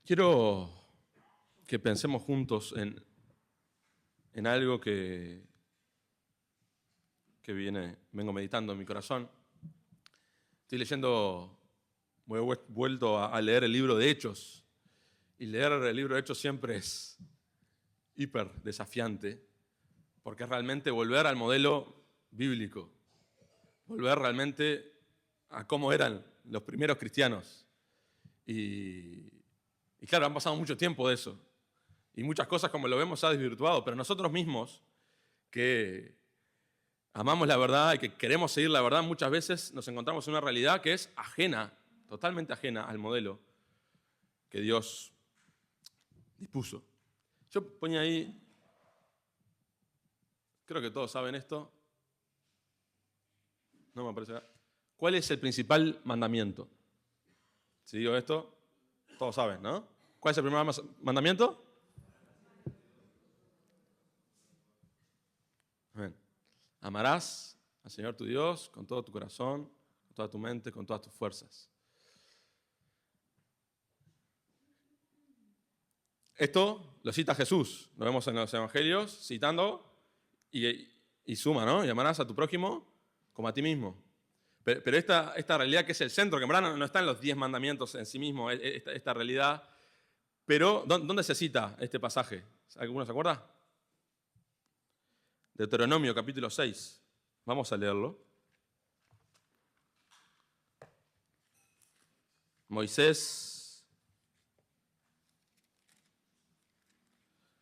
Quiero que pensemos juntos en algo que vengo meditando en mi corazón. Estoy leyendo, he vuelto a leer el libro de Hechos, y leer el libro de Hechos siempre es hiper desafiante, porque es realmente volver al modelo bíblico, volver realmente a cómo eran los primeros cristianos. Y claro, han pasado mucho tiempo de eso. Y muchas cosas, como lo vemos, se ha desvirtuado. Pero nosotros mismos, que amamos la verdad y que queremos seguir la verdad, muchas veces nos encontramos en una realidad que es ajena, totalmente ajena al modelo que Dios dispuso. Yo ponía ahí, creo que todos saben esto. No me aparece acá. ¿Cuál es el principal mandamiento? Si digo esto, todos saben, ¿no? ¿Cuál es el primer mandamiento? Amén. Amarás al Señor tu Dios con todo tu corazón, con toda tu mente, con todas tus fuerzas. Esto lo cita Jesús, lo vemos en los evangelios, citando y suma, ¿no? Y amarás a tu prójimo como a ti mismo. Pero esta realidad que es el centro, que en verdad no está en los 10 mandamientos en sí mismo, esta realidad. Pero, ¿dónde se cita este pasaje? ¿Alguno se acuerda? Deuteronomio capítulo 6. Vamos a leerlo. Moisés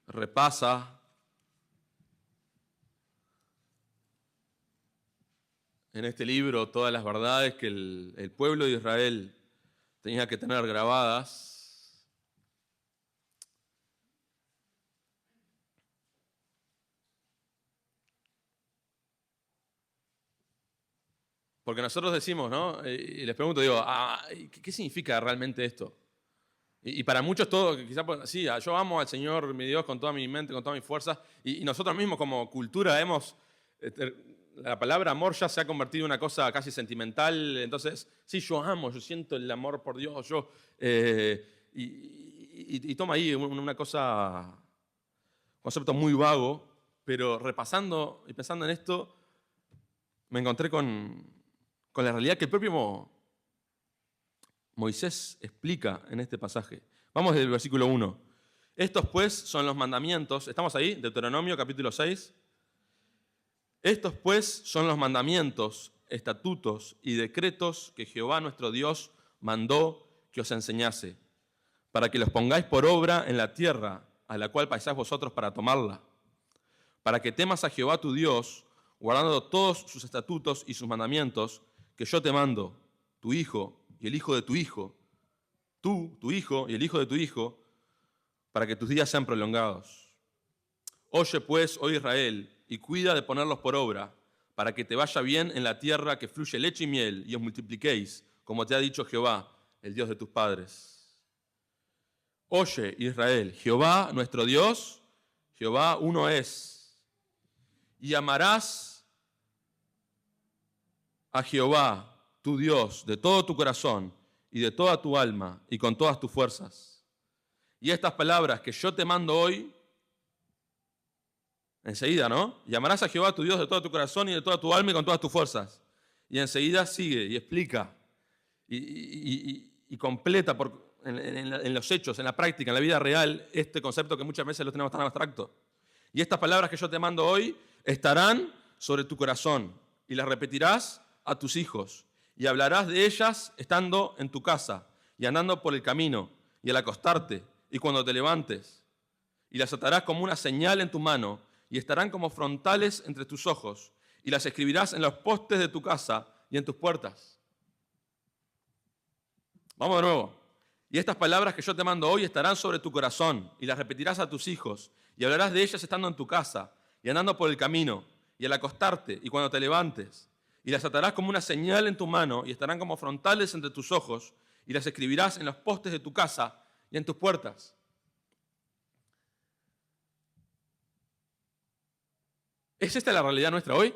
repasa en este libro todas las verdades que el pueblo de Israel tenía que tener grabadas. Porque nosotros decimos, ¿no? Y les pregunto, digo, ¿qué significa realmente esto? Y para muchos todo, quizás, sí, yo amo al Señor, mi Dios, con toda mi mente, con toda mi fuerza, y nosotros mismos como cultura la palabra amor ya se ha convertido en una cosa casi sentimental. Entonces, sí, yo amo, yo siento el amor por Dios, y toma ahí una cosa, un concepto muy vago, pero repasando y pensando en esto, me encontré con la realidad que el propio Moisés explica en este pasaje. Vamos del versículo 1. Estos pues son los mandamientos, ¿estamos ahí? Deuteronomio capítulo 6. Estos pues son los mandamientos, estatutos y decretos que Jehová nuestro Dios mandó que os enseñase, para que los pongáis por obra en la tierra a la cual pasáis vosotros para tomarla, para que temas a Jehová tu Dios, guardando todos sus estatutos y sus mandamientos, que yo te mando, tu hijo y el hijo de tu hijo, tú, tu hijo y el hijo de tu hijo, para que tus días sean prolongados. Oye pues, oh Israel, y cuida de ponerlos por obra, para que te vaya bien en la tierra que fluye leche y miel, y os multipliquéis, como te ha dicho Jehová, el Dios de tus padres. Oye, Israel, Jehová, nuestro Dios, Jehová uno es, y amarás a Jehová, tu Dios, de todo tu corazón y de toda tu alma y con todas tus fuerzas. Y estas palabras que yo te mando hoy, enseguida, ¿no? Y amarás a Jehová tu Dios de todo tu corazón y de toda tu alma y con todas tus fuerzas. Y enseguida sigue y explica y completa en los hechos, en la práctica, en la vida real, este concepto que muchas veces lo tenemos tan abstracto. Y estas palabras que yo te mando hoy estarán sobre tu corazón y las repetirás a tus hijos y hablarás de ellas estando en tu casa y andando por el camino y al acostarte y cuando te levantes, y las atarás como una señal en tu mano y estarán como frontales entre tus ojos y las escribirás en los postes de tu casa y en tus puertas. Vamos de nuevo. Y estas palabras que yo te mando hoy estarán sobre tu corazón y las repetirás a tus hijos y hablarás de ellas estando en tu casa y andando por el camino y al acostarte y cuando te levantes, y las atarás como una señal en tu mano y estarán como frontales entre tus ojos y las escribirás en los postes de tu casa y en tus puertas. ¿Es esta la realidad nuestra hoy?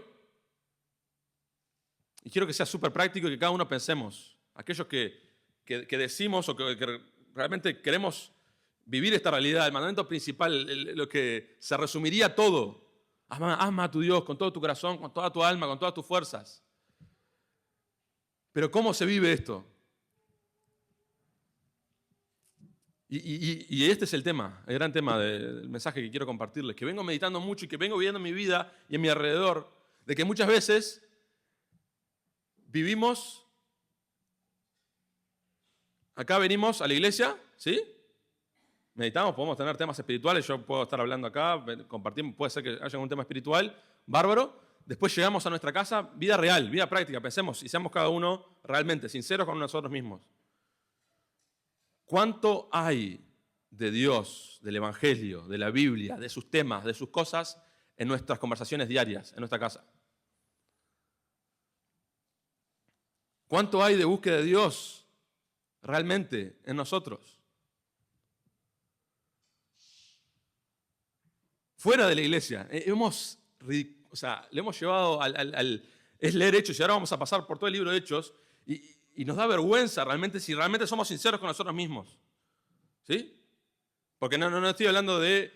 Y quiero que sea súper práctico y que cada uno pensemos, aquellos que decimos o que realmente queremos vivir esta realidad, el mandamiento principal, lo que se resumiría todo. Ama a tu Dios con todo tu corazón, con toda tu alma, con todas tus fuerzas. Pero ¿cómo se vive esto? Y este es el tema, el gran tema del mensaje que quiero compartirles, que vengo meditando mucho y que vengo viendo en mi vida y en mi alrededor, de que muchas veces vivimos, acá venimos a la iglesia, ¿sí? Meditamos, podemos tener temas espirituales, yo puedo estar hablando acá, compartimos, puede ser que haya algún tema espiritual, bárbaro. Después llegamos a nuestra casa, vida real, vida práctica, pensemos y seamos cada uno realmente sinceros con nosotros mismos. ¿Cuánto hay de Dios, del Evangelio, de la Biblia, de sus temas, de sus cosas en nuestras conversaciones diarias, en nuestra casa? ¿Cuánto hay de búsqueda de Dios realmente en nosotros? Fuera de la iglesia, le hemos llevado es leer Hechos y ahora vamos a pasar por todo el libro de Hechos y nos da vergüenza realmente si realmente somos sinceros con nosotros mismos. ¿Sí? Porque no estoy hablando de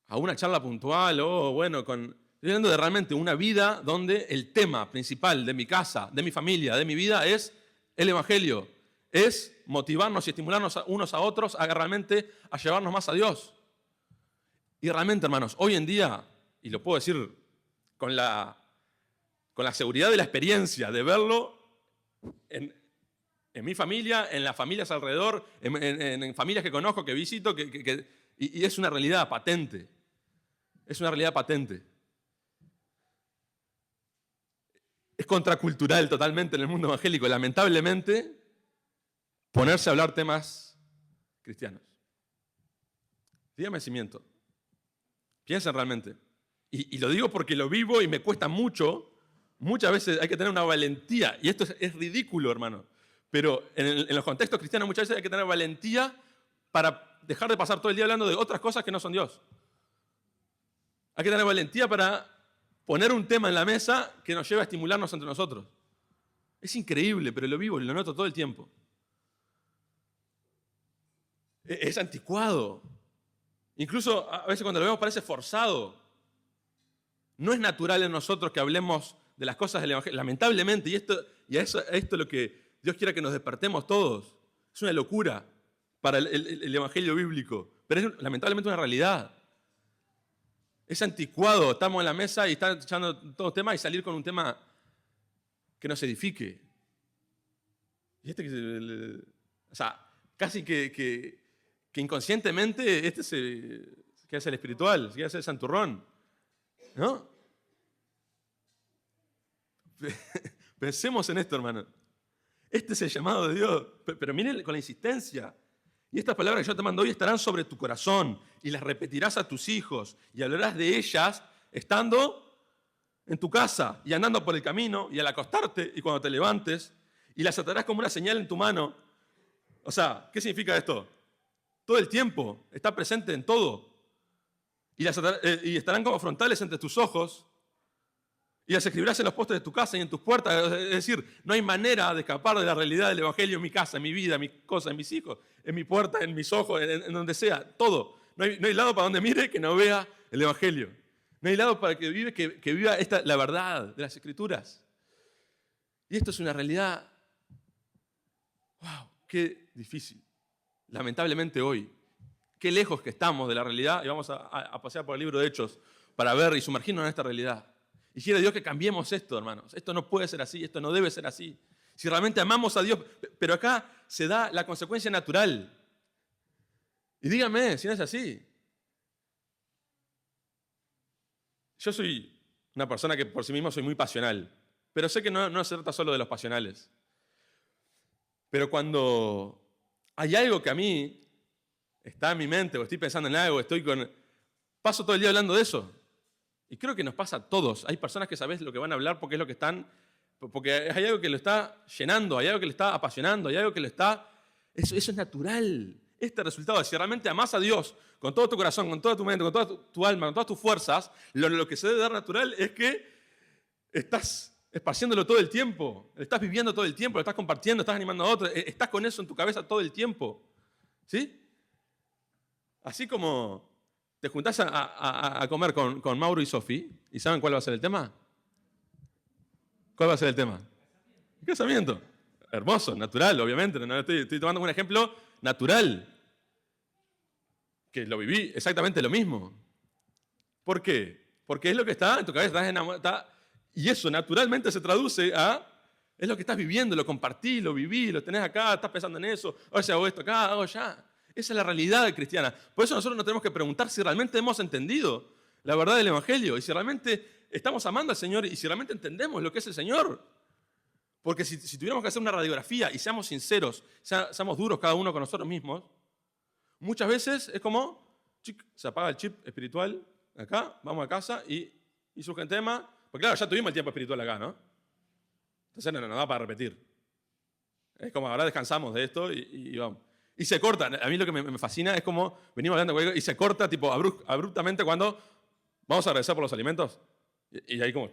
a una charla puntual estoy hablando de realmente una vida donde el tema principal de mi casa, de mi familia, de mi vida es el Evangelio. Es motivarnos y estimularnos unos a otros a realmente a llevarnos más a Dios. Y realmente, hermanos, hoy en día, y lo puedo decir con la seguridad de la experiencia, de verlo en mi familia, en las familias alrededor, en familias que conozco, que visito, y es una realidad patente. Es una realidad patente. Es contracultural totalmente en el mundo evangélico, lamentablemente, ponerse a hablar temas cristianos. Dígame si miento. Piensen realmente. Y lo digo porque lo vivo y me cuesta mucho. Muchas veces hay que tener una valentía. Y esto es ridículo, hermano. Pero en los contextos cristianos muchas veces hay que tener valentía para dejar de pasar todo el día hablando de otras cosas que no son Dios. Hay que tener valentía para poner un tema en la mesa que nos lleve a estimularnos entre nosotros. Es increíble, pero lo vivo y lo noto todo el tiempo. Es anticuado. Incluso a veces cuando lo vemos parece forzado. No es natural en nosotros que hablemos de las cosas del Evangelio. Lamentablemente, y a esto es lo que Dios quiere que nos despertemos todos. Es una locura para el Evangelio bíblico, pero es lamentablemente una realidad. Es anticuado, estamos en la mesa y están echando todos temas y salir con un tema que nos edifique. Y casi que inconscientemente que es el espiritual, que es el santurrón, ¿no? Pensemos en esto, hermano. Este es el llamado de Dios, pero miren con la insistencia. Y estas palabras que yo te mando hoy estarán sobre tu corazón y las repetirás a tus hijos y hablarás de ellas estando en tu casa y andando por el camino y al acostarte y cuando te levantes y las atarás como una señal en tu mano. O sea, ¿qué significa esto? Todo el tiempo, está presente en todo. Y estarán como frontales entre tus ojos y las escribirás en los postes de tu casa y en tus puertas. Es decir, no hay manera de escapar de la realidad del Evangelio en mi casa, en mi vida, en mis cosas, en mis hijos, en mi puerta, en mis ojos, en donde sea, todo. No hay lado para donde mire que no vea el Evangelio. No hay lado para que viva la verdad de las Escrituras. Y esto es una realidad, wow, qué difícil. Lamentablemente hoy, qué lejos que estamos de la realidad, y vamos a pasear por el libro de Hechos para ver y sumergirnos en esta realidad. Y quiere Dios que cambiemos esto, hermanos. Esto no puede ser así, esto no debe ser así. Si realmente amamos a Dios, pero acá se da la consecuencia natural. Y dígame si no es así. Yo soy una persona que por sí mismo soy muy pasional, pero sé que no se trata solo de los pasionales. Pero cuando hay algo que a mí está en mi mente o estoy pensando en algo, paso todo el día hablando de eso. Y creo que nos pasa a todos. Hay personas que sabes lo que van a hablar porque es lo que porque hay algo que lo está llenando, hay algo que le está apasionando, hay algo que eso es natural. Este resultado, si realmente amás a Dios con todo tu corazón, con toda tu mente, con toda tu alma, con todas tus fuerzas, lo que se debe dar natural es que estás esparciéndolo todo el tiempo, lo estás viviendo todo el tiempo, lo estás compartiendo, estás animando a otros, estás con eso en tu cabeza todo el tiempo. ¿Sí? Así como te juntás a comer con Mauro y Sofi, ¿y saben cuál va a ser el tema? ¿Cuál va a ser el tema? El casamiento. Hermoso, natural, obviamente. No estoy tomando un ejemplo natural. Que lo viví exactamente lo mismo. ¿Por qué? Porque es lo que está en tu cabeza, estás enamorado. Y eso naturalmente se traduce a, es lo que estás viviendo, lo compartís, lo vivís, lo tenés acá, estás pensando en eso, o sea, hago esto acá, hago allá. Esa es la realidad cristiana. Por eso nosotros nos tenemos que preguntar si realmente hemos entendido la verdad del Evangelio y si realmente estamos amando al Señor y si realmente entendemos lo que es el Señor. Porque si tuviéramos que hacer una radiografía y seamos sinceros, seamos duros cada uno con nosotros mismos, muchas veces es como, se apaga el chip espiritual acá, vamos a casa y surge el tema. Porque claro, ya tuvimos el tiempo espiritual acá, ¿no? Entonces no da para repetir. Es como ahora descansamos de esto y vamos. Y se corta. A mí lo que me fascina es como venimos hablando de algo y se corta tipo abruptamente cuando vamos a regresar por los alimentos. Y ahí como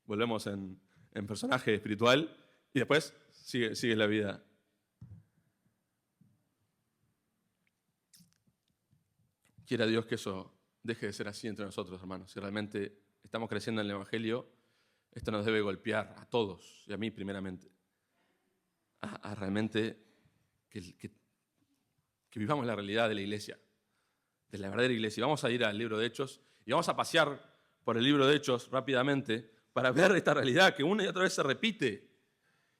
volvemos en personaje espiritual y después sigue la vida. Quiera Dios que eso deje de ser así entre nosotros, hermanos. Si realmente estamos creciendo en el Evangelio, esto nos debe golpear a todos y a mí primeramente. A realmente que vivamos la realidad de la iglesia, de la verdadera iglesia. Vamos a ir al libro de Hechos y vamos a pasear por el libro de Hechos rápidamente para ver esta realidad que una y otra vez se repite.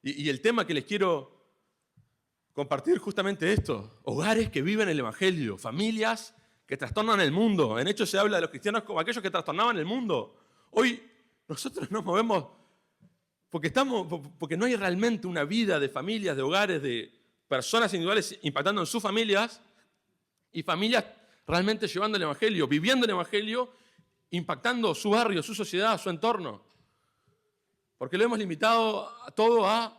Y el tema que les quiero compartir justamente esto. Hogares que viven el Evangelio, familias que trastornan el mundo. En Hechos se habla de los cristianos como aquellos que trastornaban el mundo. Hoy nosotros nos movemos porque no hay realmente una vida de familias, de hogares, de personas individuales impactando en sus familias y familias realmente llevando el Evangelio, viviendo el Evangelio, impactando su barrio, su sociedad, su entorno. Porque lo hemos limitado todo a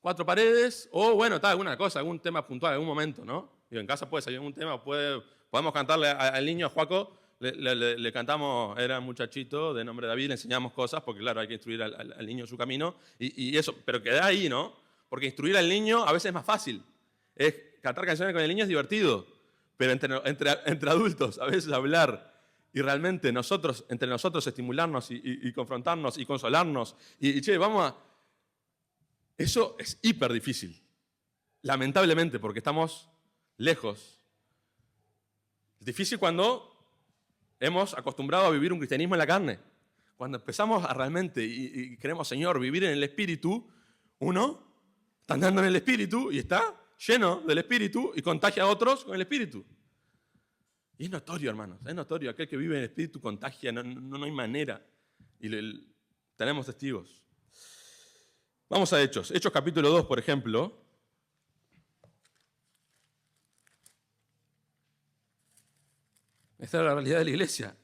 4 paredes o, bueno, está alguna cosa, algún tema puntual, algún momento, ¿no? Digo, en casa puede salir algún tema, podemos cantarle al niño, a Joaco, le cantamos, era un muchachito de nombre David, le enseñamos cosas, porque claro, hay que instruir al niño su camino, y eso, pero queda ahí, ¿no? Porque instruir al niño a veces es más fácil. Cantar canciones con el niño es divertido, pero entre adultos, a veces hablar y realmente entre nosotros estimularnos y confrontarnos y consolarnos, che, vamos a... Eso es hiper difícil, lamentablemente, porque estamos lejos. Es difícil cuando hemos acostumbrado a vivir un cristianismo en la carne. Cuando empezamos a realmente, y queremos, Señor, vivir en el Espíritu, uno está andando en el Espíritu y está lleno del Espíritu y contagia a otros con el Espíritu. Y es notorio, hermanos, es notorio. Aquel que vive en el Espíritu contagia, no hay manera. Y tenemos testigos. Vamos a Hechos. Hechos capítulo 2, por ejemplo. Esta es la realidad de la iglesia.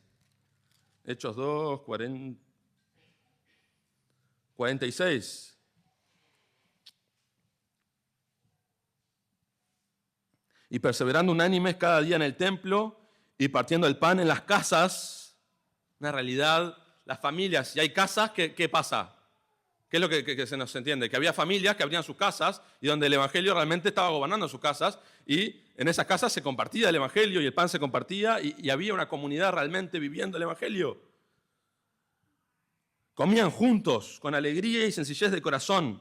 Hechos 2, 46. Y perseverando unánimes cada día en el templo y partiendo el pan en las casas. Una realidad, las familias. Y hay casas, ¿qué pasa? ¿Qué es lo que se nos entiende? Que había familias que abrían sus casas y donde el Evangelio realmente estaba gobernando sus casas y en esas casas se compartía el Evangelio y el pan se compartía y había una comunidad realmente viviendo el Evangelio. Comían juntos con alegría y sencillez de corazón,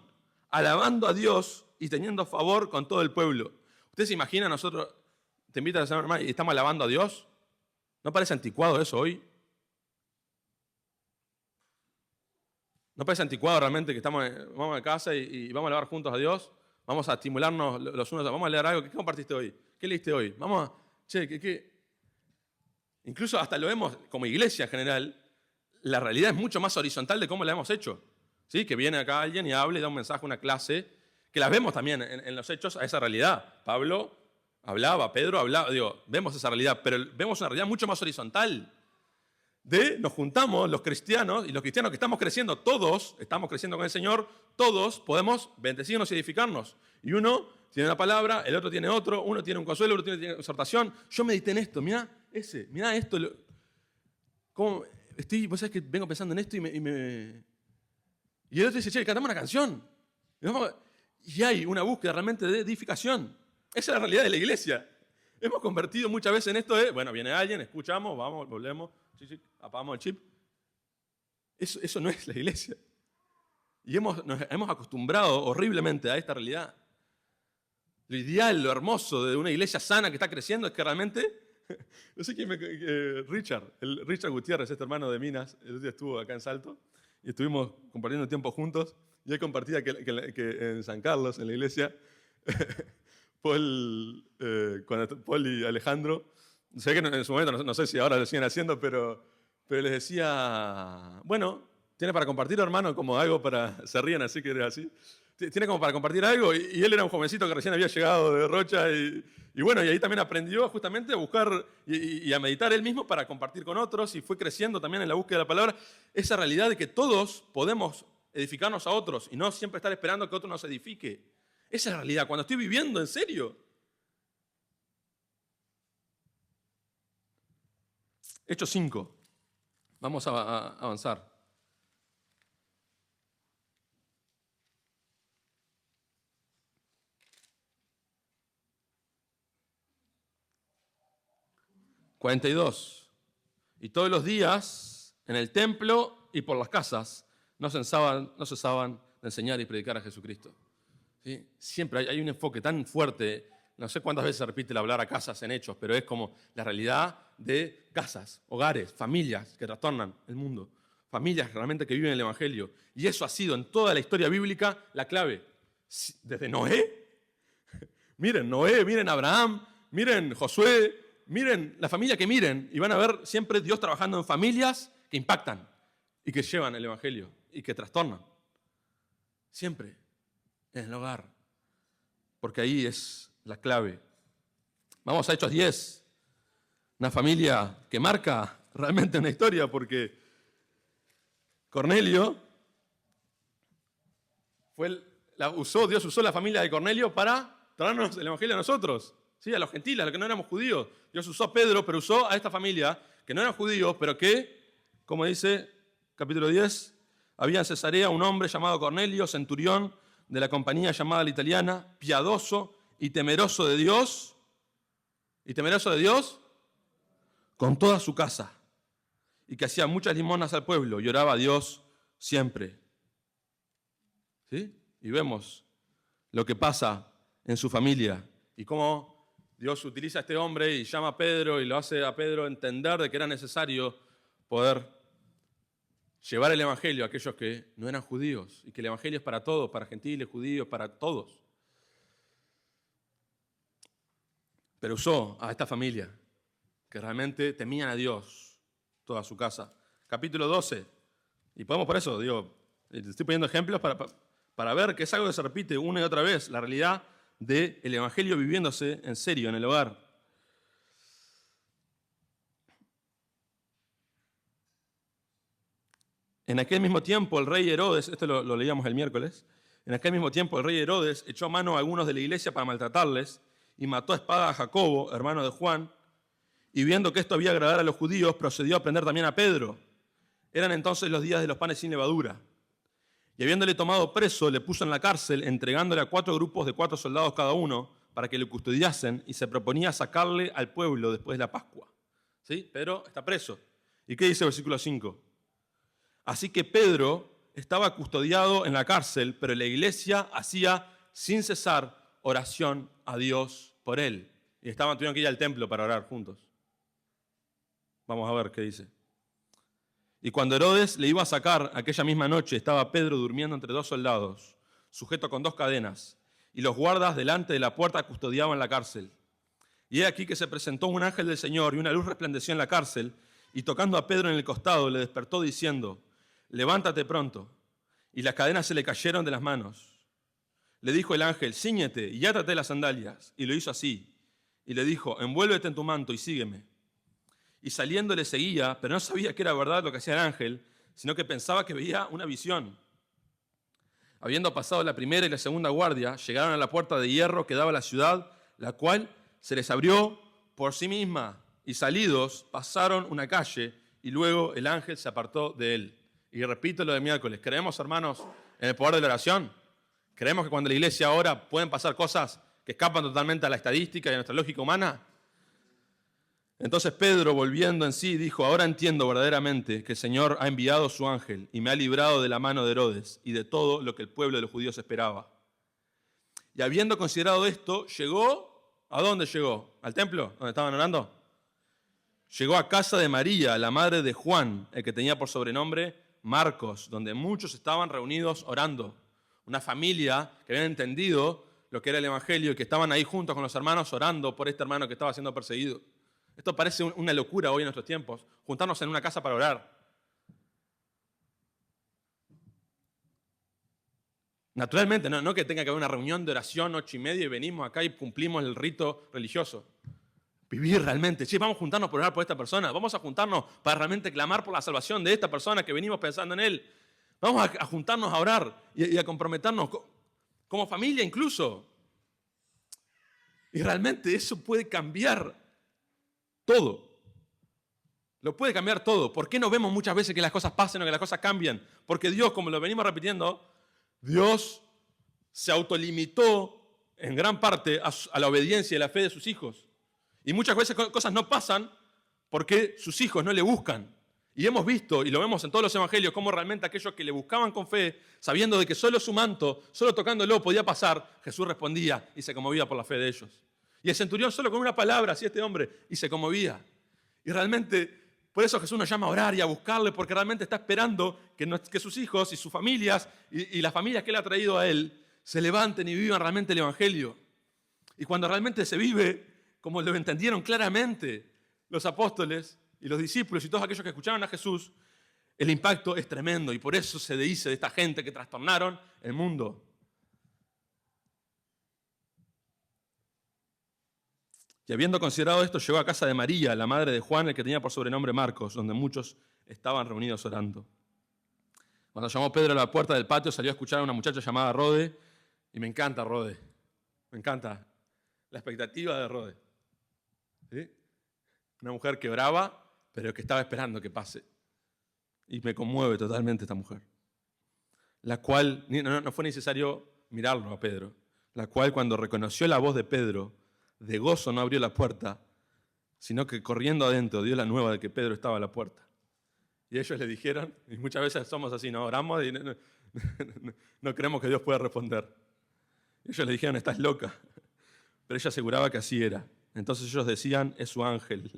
alabando a Dios y teniendo favor con todo el pueblo. ¿Usted se imagina nosotros, te invitan a ser hermano y estamos alabando a Dios? ¿No parece anticuado eso hoy? ¿No parece anticuado realmente que vamos a casa y vamos a alabar juntos a Dios? Vamos a estimularnos los unos, vamos a leer algo. ¿Qué compartiste hoy? ¿Qué leíste hoy? Vamos a... Incluso hasta lo vemos como iglesia en general, la realidad es mucho más horizontal de cómo la hemos hecho. ¿Sí? Que viene acá alguien y habla y da un mensaje, una clase, que las vemos también en los hechos a esa realidad. Pablo hablaba, Pedro hablaba, vemos esa realidad, pero vemos una realidad mucho más horizontal. Nos juntamos los cristianos, y los cristianos que estamos creciendo, todos estamos creciendo con el Señor, todos podemos bendecirnos y edificarnos. Y uno tiene una palabra, el otro tiene otro, uno tiene un consuelo, el otro tiene exhortación. Yo medité en esto, mirá esto. ¿Cómo? Vos sabés que vengo pensando en esto y el otro dice, che, cantamos una canción. Y hay una búsqueda realmente de edificación. Esa es la realidad de la iglesia. Hemos convertido muchas veces en esto de, bueno, viene alguien, escuchamos, vamos, volvemos, apagamos el chip. Eso no es la iglesia. Y nos hemos acostumbrado horriblemente a esta realidad. Lo ideal, lo hermoso de una iglesia sana que está creciendo es que realmente, no sé quién Richard Gutiérrez, este hermano de Minas, el otro día estuvo acá en Salto y estuvimos compartiendo tiempo juntos y él compartía que en San Carlos, en la iglesia, Paul y Alejandro, sé que en su momento, no sé si ahora lo siguen haciendo, pero les decía, bueno, ¿tiene para compartir, hermano? Como algo para... Se ríen así que era así. ¿Tiene como para compartir algo? Y él era un jovencito que recién había llegado de Rocha y bueno, y ahí también aprendió justamente a buscar y a meditar él mismo para compartir con otros y fue creciendo también en la búsqueda de la palabra. Esa realidad de que todos podemos edificarnos a otros y no siempre estar esperando que otro nos edifique. Esa es la realidad, cuando estoy viviendo en serio. Hechos 5. Vamos a avanzar. ...42... Y todos los días, en el templo y por las casas, no cesaban de enseñar y predicar a Jesucristo. ¿Sí? Siempre hay un enfoque tan fuerte, no sé cuántas veces se repite el hablar a casas en Hechos, pero es como la realidad de casas, hogares, familias que trastornan el mundo, familias realmente que viven el Evangelio. Y eso ha sido en toda la historia bíblica la clave. Desde Noé, miren Abraham, miren Josué, miren la familia que miren, y van a ver siempre Dios trabajando en familias que impactan y que llevan el Evangelio y que trastornan. Siempre en el hogar, porque ahí es la clave. Vamos a Hechos 10, una familia que marca realmente una historia, porque Cornelio Dios usó la familia de Cornelio para traernos el Evangelio a nosotros, ¿sí? A los gentiles, a los que no éramos judíos. Dios usó a Pedro, pero usó a esta familia que no eran judíos, pero que, como dice capítulo 10, había en Cesarea un hombre llamado Cornelio, centurión de la compañía llamada la italiana, piadoso y temeroso de Dios. ¿Y temeroso de Dios? Con toda su casa. Y que hacía muchas limonas al pueblo y oraba a Dios siempre. ¿Sí? Y vemos lo que pasa en su familia y cómo Dios utiliza a este hombre y llama a Pedro y lo hace a Pedro entender de que era necesario poder llevar el Evangelio a aquellos que no eran judíos y que el Evangelio es para todos, para gentiles, judíos, para todos. Pero usó a esta familia que realmente temían a Dios, toda su casa. Capítulo 12. Y podemos por eso, estoy poniendo ejemplos para ver que es algo que se repite una y otra vez, la realidad del Evangelio viviéndose en serio en el hogar. En aquel mismo tiempo el rey Herodes, esto lo leíamos el miércoles, en aquel mismo tiempo el rey Herodes echó mano a algunos de la iglesia para maltratarles y mató a espada a Jacobo, hermano de Juan, y viendo que esto había agradado a los judíos, procedió a prender también a Pedro. Eran entonces los días de los panes sin levadura. Y habiéndole tomado preso, le puso en la cárcel, entregándole a 4 grupos de 4 soldados cada uno, para que le custodiasen, y se proponía sacarle al pueblo después de la Pascua. ¿Sí? Pedro está preso. ¿Y qué dice el versículo 5? Así que Pedro estaba custodiado en la cárcel, pero la iglesia hacía sin cesar oración a Dios por él. Y tuvieron que ir al templo para orar juntos. Vamos a ver qué dice. Y cuando Herodes le iba a sacar aquella misma noche, estaba Pedro durmiendo entre 2 soldados, sujeto con 2 cadenas, y los guardas delante de la puerta custodiaban la cárcel. Y he aquí que se presentó un ángel del Señor y una luz resplandeció en la cárcel, y tocando a Pedro en el costado le despertó diciendo: levántate pronto. Y las cadenas se le cayeron de las manos. Le dijo el ángel: cíñete y átate las sandalias. Y lo hizo así. Y le dijo: envuélvete en tu manto y sígueme. Y saliendo le seguía, pero no sabía que era verdad lo que hacía el ángel, sino que pensaba que veía una visión. Habiendo pasado la primera y la segunda guardia, llegaron a la puerta de hierro que daba a la ciudad, la cual se les abrió por sí misma. Y salidos, pasaron una calle, y luego el ángel se apartó de él. Y repito lo de miércoles, ¿creemos, hermanos, en el poder de la oración? ¿Creemos que cuando la iglesia ora pueden pasar cosas que escapan totalmente a la estadística y a nuestra lógica humana? Entonces Pedro, volviendo en sí, dijo: ahora entiendo verdaderamente que el Señor ha enviado su ángel y me ha librado de la mano de Herodes y de todo lo que el pueblo de los judíos esperaba. Y habiendo considerado esto, llegó, ¿a dónde llegó? ¿Al templo donde estaban orando? Llegó a casa de María, la madre de Juan, el que tenía por sobrenombre Marcos, donde muchos estaban reunidos orando. Una familia que habían entendido lo que era el evangelio y que estaban ahí juntos con los hermanos orando por este hermano que estaba siendo perseguido. Esto parece una locura hoy en nuestros tiempos, juntarnos en una casa para orar. Naturalmente, no que tenga que haber una reunión de oración 8:30 y venimos acá y cumplimos el rito religioso. Vivir realmente, vamos a juntarnos por orar por esta persona, vamos a juntarnos para realmente clamar por la salvación de esta persona que venimos pensando en él. Vamos a juntarnos a orar y a comprometernos como familia incluso. Y realmente eso puede cambiar todo. Lo puede cambiar todo. ¿Por qué no vemos muchas veces que las cosas pasen o que las cosas cambien? Porque Dios, como lo venimos repitiendo, Dios se autolimitó en gran parte a la obediencia y la fe de sus hijos. Y muchas veces cosas no pasan porque sus hijos no le buscan. Y hemos visto, y lo vemos en todos los evangelios, cómo realmente aquellos que le buscaban con fe, sabiendo de que solo su manto, solo tocándolo podía pasar, Jesús respondía y se conmovía por la fe de ellos. Y el centurión solo con una palabra hacía este hombre y se conmovía. Y realmente, por eso Jesús nos llama a orar y a buscarle, porque realmente está esperando que sus hijos y sus familias y las familias que él ha traído a él se levanten y vivan realmente el evangelio. Y cuando realmente se vive, como lo entendieron claramente los apóstoles y los discípulos y todos aquellos que escucharon a Jesús, el impacto es tremendo y por eso se dice de esta gente que trastornaron el mundo. Y habiendo considerado esto, llegó a casa de María, la madre de Juan, el que tenía por sobrenombre Marcos, donde muchos estaban reunidos orando. Cuando llamó Pedro a la puerta del patio, salió a escuchar a una muchacha llamada Rode, y me encanta Rode, me encanta la expectativa de Rode. ¿Sí? Una mujer que oraba, pero que estaba esperando que pase. Y me conmueve totalmente esta mujer. La cual, no fue necesario mirarlo a Pedro, la cual cuando reconoció la voz de Pedro, de gozo no abrió la puerta, sino que corriendo adentro dio la nueva de que Pedro estaba a la puerta. Y ellos le dijeron, y muchas veces somos así, ¿no? Oramos y no creemos que Dios pueda responder. Ellos le dijeron, estás loca. Pero ella aseguraba que así era. Entonces ellos decían, es su ángel.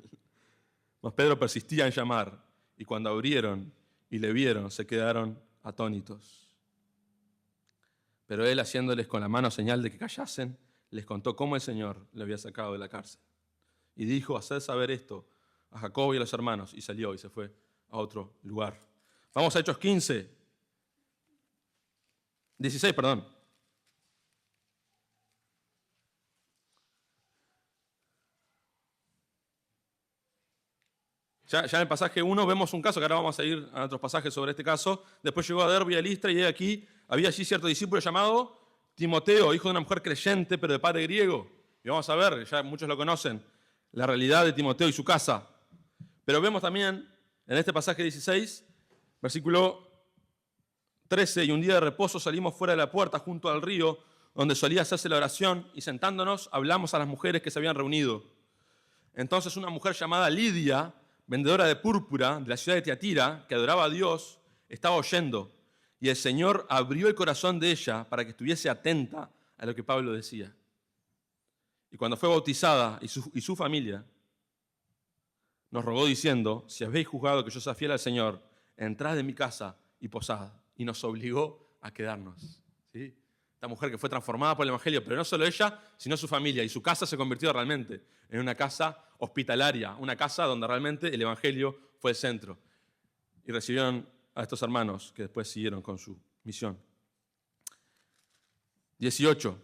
Mas Pedro persistía en llamar, y cuando abrieron y le vieron, se quedaron atónitos. Pero él, haciéndoles con la mano señal de que callasen, les contó cómo el Señor le había sacado de la cárcel. Y dijo, haced saber esto a Jacobo y a los hermanos, y salió y se fue a otro lugar. Vamos a Hechos 16. Ya en el pasaje 1 vemos un caso, que ahora vamos a ir a otros pasajes sobre este caso. Después llegó a Derbe y a Listra, y aquí había allí cierto discípulo llamado Timoteo, hijo de una mujer creyente, pero de padre griego. Y vamos a ver, ya muchos lo conocen, la realidad de Timoteo y su casa. Pero vemos también en este pasaje 16, versículo 13, y un día de reposo salimos fuera de la puerta junto al río donde solía hacerse la oración, y sentándonos hablamos a las mujeres que se habían reunido. Entonces una mujer llamada Lidia, vendedora de púrpura de la ciudad de Tiatira, que adoraba a Dios, estaba oyendo, y el Señor abrió el corazón de ella para que estuviese atenta a lo que Pablo decía. Y cuando fue bautizada y su familia, nos rogó diciendo, si habéis juzgado que yo sea fiel al Señor, entrad en mi casa y posad. Y nos obligó a quedarnos. ¿Sí? Esta mujer que fue transformada por el Evangelio, pero no solo ella, sino su familia. Y su casa se convirtió realmente en una casa hospitalaria, una casa donde realmente el Evangelio fue el centro. Y recibieron a estos hermanos que después siguieron con su misión. 18.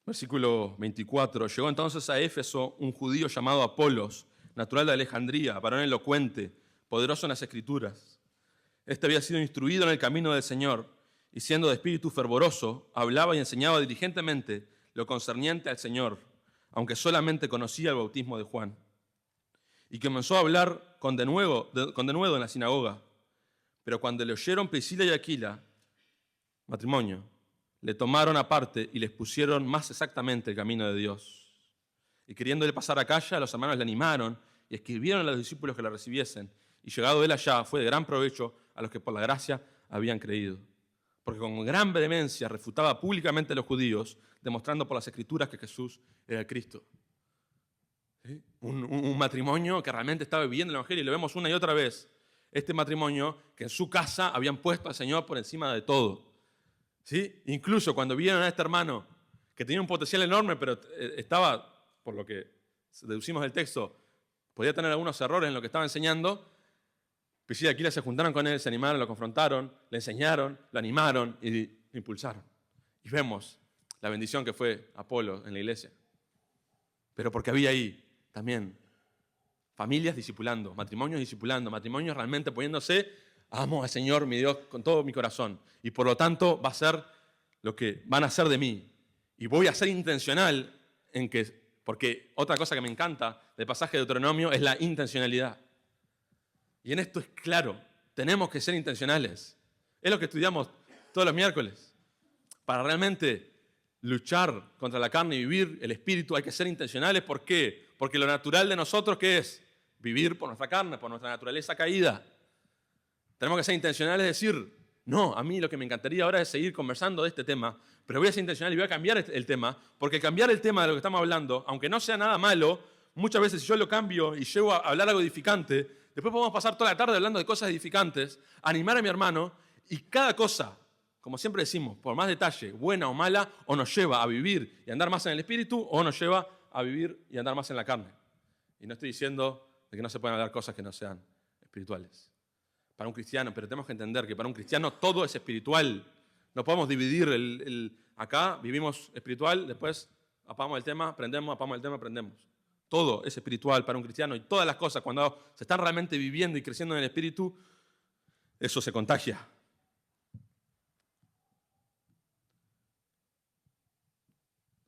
Versículo 24. Llegó entonces a Éfeso un judío llamado Apolos, natural de Alejandría, varón elocuente, poderoso en las Escrituras. Este había sido instruido en el camino del Señor, y siendo de espíritu fervoroso, hablaba y enseñaba diligentemente lo concerniente al Señor, aunque solamente conocía el bautismo de Juan. Y comenzó a hablar con denuedo en la sinagoga. Pero cuando le oyeron Priscila y Aquila, le tomaron aparte y les pusieron más exactamente el camino de Dios. Y queriéndole pasar a calle, los hermanos le animaron y escribieron a los discípulos que la recibiesen. Y llegado él allá, fue de gran provecho a los que por la gracia habían creído. Porque con gran vehemencia refutaba públicamente a los judíos, demostrando por las Escrituras que Jesús era el Cristo. ¿Sí? Un matrimonio que realmente estaba viviendo el Evangelio, y lo vemos una y otra vez. Este matrimonio que en su casa habían puesto al Señor por encima de todo. ¿Sí? Incluso cuando vieron a este hermano que tenía un potencial enorme, pero estaba, por lo que deducimos del texto, podía tener algunos errores en lo que estaba enseñando, Priscila y Aquila se juntaron con él, se animaron, lo confrontaron, le enseñaron, lo animaron y lo impulsaron. Y vemos la bendición que fue Apolo en la iglesia. Pero porque había ahí también familias discipulando, matrimonios realmente poniéndose, amo al Señor, mi Dios, con todo mi corazón. Y por lo tanto va a ser lo que van a hacer de mí. Y voy a ser intencional en que, porque otra cosa que me encanta del pasaje de Deuteronomio es la intencionalidad. Y en esto es claro, tenemos que ser intencionales. Es lo que estudiamos todos los miércoles. Para realmente luchar contra la carne y vivir el espíritu hay que ser intencionales. ¿Por qué? Porque lo natural de nosotros, ¿qué es? Vivir por nuestra carne, por nuestra naturaleza caída. Tenemos que ser intencionales, decir, no, a mí lo que me encantaría ahora es seguir conversando de este tema, pero voy a ser intencional y voy a cambiar el tema, porque cambiar el tema de lo que estamos hablando, aunque no sea nada malo, muchas veces si yo lo cambio y llego a hablar algo edificante, después podemos pasar toda la tarde hablando de cosas edificantes, animar a mi hermano, y cada cosa, como siempre decimos, por más detalle, buena o mala, o nos lleva a vivir y andar más en el espíritu, o nos lleva a vivir y andar más en la carne. Y no estoy diciendo de que no se pueden hablar cosas que no sean espirituales. Para un cristiano, pero tenemos que entender que para un cristiano todo es espiritual. No podemos dividir acá vivimos espiritual, después apagamos el tema, aprendemos, apagamos el tema, aprendemos. Todo es espiritual para un cristiano y todas las cosas, cuando se están realmente viviendo y creciendo en el espíritu, eso se contagia.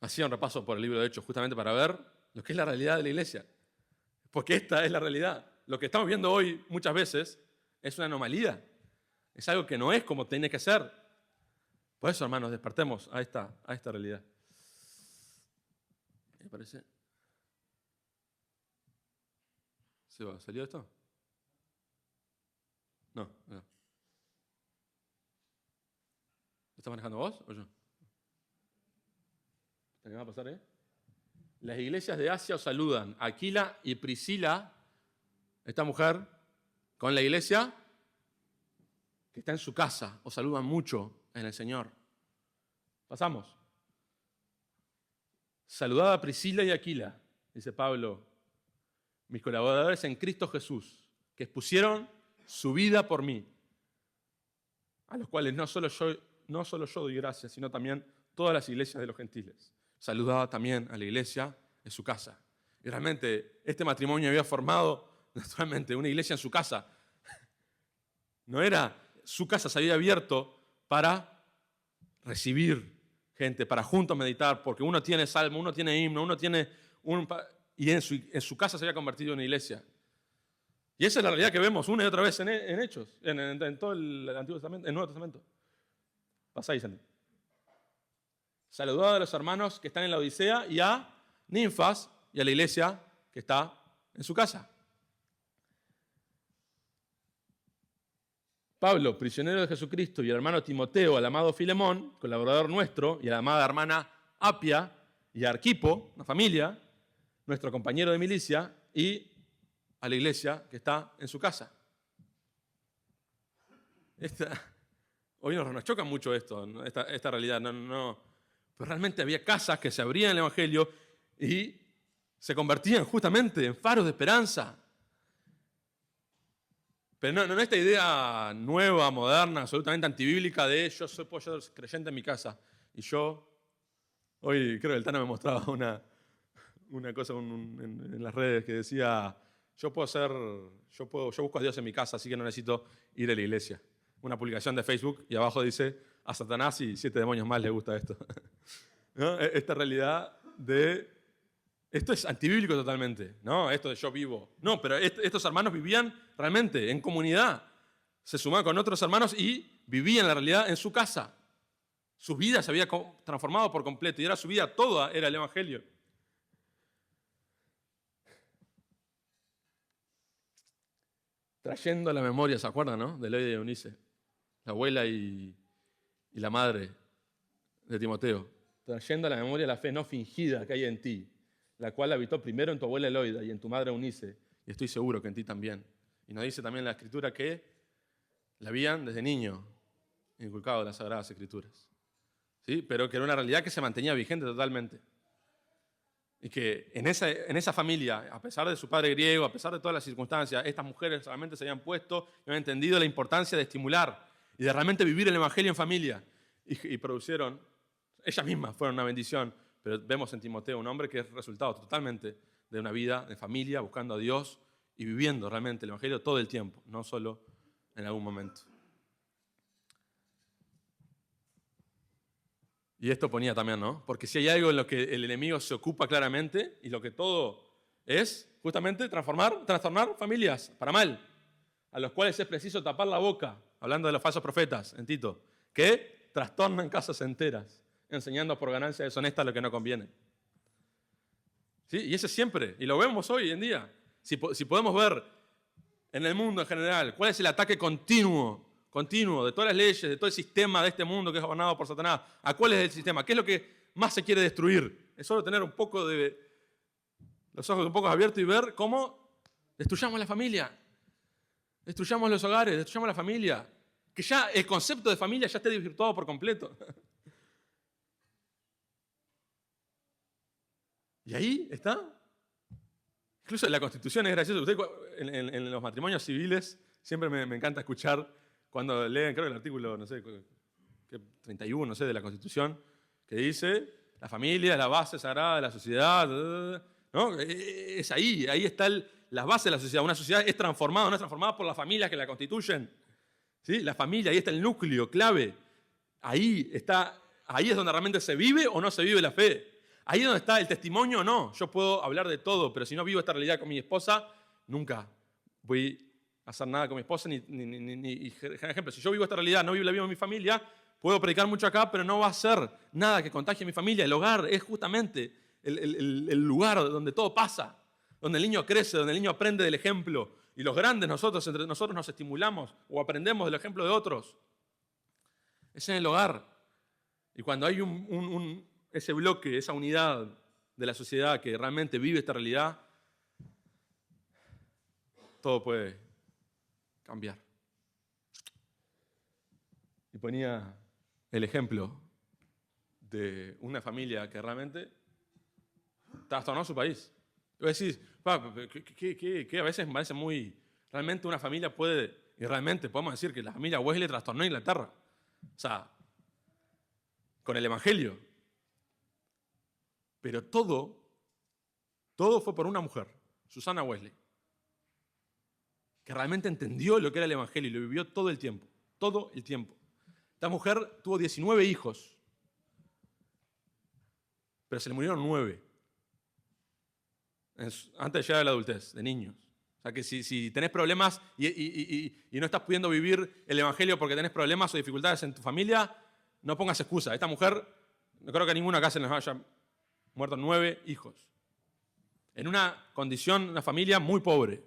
Hacía un repaso por el libro de Hechos justamente para ver lo que es la realidad de la iglesia. Porque esta es la realidad. Lo que estamos viendo hoy muchas veces es una anomalía. Es algo que no es como tiene que ser. Por eso, hermanos, despertemos a esta realidad. ¿Me parece? ¿Salió esto? No. ¿Lo estás manejando vos o yo? ¿Qué va a pasar, Las iglesias de Asia os saludan. Aquila y Priscila, esta mujer, con la iglesia que está en su casa, os saludan mucho en el Señor. Pasamos. Saludad a Priscila y Aquila, dice Pablo, mis colaboradores en Cristo Jesús, que expusieron su vida por mí, a los cuales no solo yo doy gracias, sino también todas las iglesias de los gentiles. Saludaba también a la iglesia en su casa. Y realmente este matrimonio había formado naturalmente una iglesia en su casa. No era, su casa se había abierto para recibir gente, para juntos meditar, porque uno tiene salmo, uno tiene himno, y en su casa se había convertido en una iglesia. Y esa es la realidad que vemos una y otra vez en Hechos, en todo el Antiguo Testamento, el Nuevo Testamento. Pasáis, Sandy. Saludad a los hermanos que están en la Odisea y a Ninfas y a la iglesia que está en su casa. Pablo, prisionero de Jesucristo, y el hermano Timoteo, al amado Filemón, colaborador nuestro, y a la amada hermana Apia y a Arquipo, una familia, nuestro compañero de milicia, y a la iglesia que está en su casa. Hoy nos choca mucho esto, ¿no? esta realidad. Pero realmente había casas que se abrían en el Evangelio y se convertían justamente en faros de esperanza. Pero no en esta idea nueva, moderna, absolutamente antibíblica de puedo ser creyente en mi casa. Y hoy creo que el Tano me mostraba una cosa en las redes que decía, yo busco a Dios en mi casa, así que no necesito ir a la iglesia. Una publicación de Facebook y abajo dice, a Satanás y 7 demonios más le gusta esto. ¿No? Esta realidad esto es antibíblico totalmente, ¿no? Esto de yo vivo. No, pero estos hermanos vivían realmente en comunidad. Se sumaban con otros hermanos y vivían la realidad en su casa. Su vida se había transformado por completo y era su vida toda, era el Evangelio. Trayendo a la memoria, ¿se acuerdan, no? De Eloy y de Eunice, la abuela y la madre de Timoteo. Trayendo a la memoria la fe no fingida que hay en ti, la cual habitó primero en tu abuela Eloida y en tu madre Eunice, y estoy seguro que en ti también. Y nos dice también la Escritura que la habían desde niño inculcado en las Sagradas Escrituras. ¿Sí? Pero que era una realidad que se mantenía vigente totalmente. Y que en esa familia, a pesar de su padre griego, a pesar de todas las circunstancias, estas mujeres realmente se habían puesto y habían entendido la importancia de estimular y de realmente vivir el Evangelio en familia. Y producieron, ellas mismas fueron una bendición, pero vemos en Timoteo un hombre que es resultado totalmente de una vida de familia, buscando a Dios y viviendo realmente el Evangelio todo el tiempo, no solo en algún momento. Y esto ponía también, ¿no? Porque si hay algo en lo que el enemigo se ocupa claramente, y lo que todo es, justamente, trastornar familias para mal, a los cuales es preciso tapar la boca, hablando de los falsos profetas en Tito, que trastornan casas enteras, enseñando por ganancia deshonesta lo que no conviene. ¿Sí? Y ese siempre, y lo vemos hoy en día. Si podemos ver en el mundo en general cuál es el ataque continuo de todas las leyes, de todo el sistema de este mundo que es gobernado por Satanás. ¿A cuál es el sistema? ¿Qué es lo que más se quiere destruir? Es solo tener un poco los ojos un poco abiertos y ver cómo destruyamos la familia, destruyamos los hogares, destruyamos la familia. Que ya el concepto de familia ya esté desvirtuado por completo. Y ahí está. Incluso en la Constitución es gracioso. Usted, en los matrimonios civiles siempre me encanta escuchar cuando leen, creo que el artículo, no sé, 31, no sé, de la Constitución, que dice, la familia es la base sagrada de la sociedad, ¿no? Es ahí está la base de la sociedad. Una sociedad es transformada, no es transformada por las familias que la constituyen. ¿Sí? La familia, ahí está el núcleo clave. Ahí es donde realmente se vive o no se vive la fe. Ahí es donde está el testimonio o no. Yo puedo hablar de todo, pero si no vivo esta realidad con mi esposa, nunca voy a hacer nada con mi esposa. Por ejemplo, si yo vivo esta realidad, no vivo la vida en mi familia, puedo predicar mucho acá, pero no va a ser nada que contagie a mi familia. El hogar es justamente el lugar donde todo pasa, donde el niño crece, donde el niño aprende del ejemplo. Y los grandes, entre nosotros nos estimulamos o aprendemos del ejemplo de otros. Es en el hogar. Y cuando hay ese bloque, esa unidad de la sociedad que realmente vive esta realidad, todo puede cambiar. Y ponía el ejemplo de una familia que realmente trastornó su país. Y vos decís, que a veces me parece muy... Realmente una familia puede, y realmente podemos decir que la familia Wesley trastornó Inglaterra. O sea, con el Evangelio. Pero todo fue por una mujer, Susana Wesley, que realmente entendió lo que era el Evangelio y lo vivió todo el tiempo. Todo el tiempo. Esta mujer tuvo 19 hijos, pero se le murieron 9 antes de llegar a la adultez, de niños. O sea que si tenés problemas y no estás pudiendo vivir el Evangelio porque tenés problemas o dificultades en tu familia, no pongas excusa. Esta mujer, no creo que ninguna acá se les haya muerto 9 hijos. En una condición, una familia muy pobre.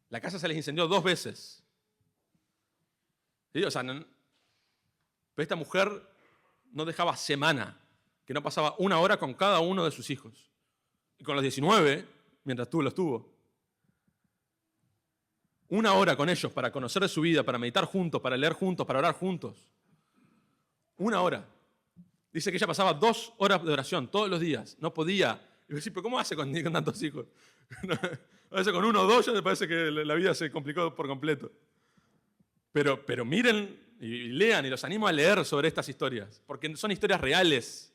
La casa se les incendió 2 veces. ¿Sí? O sea, pero esta mujer no dejaba semana que no pasaba una hora con cada uno de sus hijos. Y con los 19, mientras los tuvo. Una hora con ellos para conocer de su vida, para meditar juntos, para leer juntos, para orar juntos. Una hora. Dice que ella pasaba 2 horas de oración todos los días. No podía. Y yo decía, ¿pero cómo hace con tantos hijos? A veces con 1 o 2 ya me parece que la vida se complicó por completo. Pero miren y lean, y los animo a leer sobre estas historias, porque son historias reales.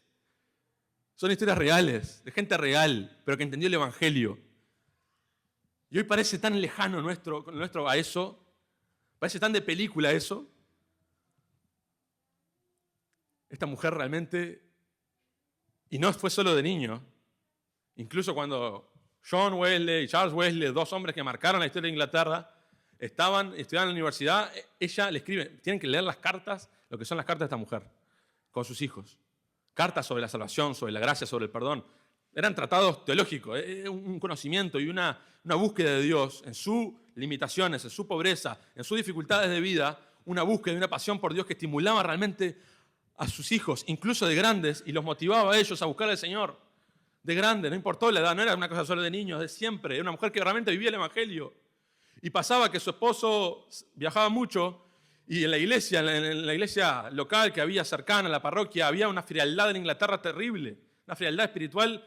Son historias reales, de gente real, pero que entendió el Evangelio. Y hoy parece tan lejano nuestro a eso, parece tan de película eso. Esta mujer realmente, y no fue solo de niño, incluso cuando John Wesley y Charles Wesley, 2 hombres que marcaron la historia de Inglaterra, estudiaban en la universidad, ella le escribe, tienen que leer las cartas, lo que son las cartas de esta mujer. con sus hijos. Cartas sobre la salvación, sobre la gracia, sobre el perdón. Eran tratados teológicos, un conocimiento y una búsqueda de Dios en sus limitaciones, en su pobreza, en sus dificultades de vida, una búsqueda y una pasión por Dios que estimulaba realmente a sus hijos, incluso de grandes, y los motivaba a ellos a buscar al Señor. De grande, no importó la edad, no era una cosa solo de niños, de siempre. Era una mujer que realmente vivía el Evangelio. Y pasaba que su esposo viajaba mucho y en la iglesia local que había cercana a la parroquia, había una frialdad en Inglaterra terrible, una frialdad espiritual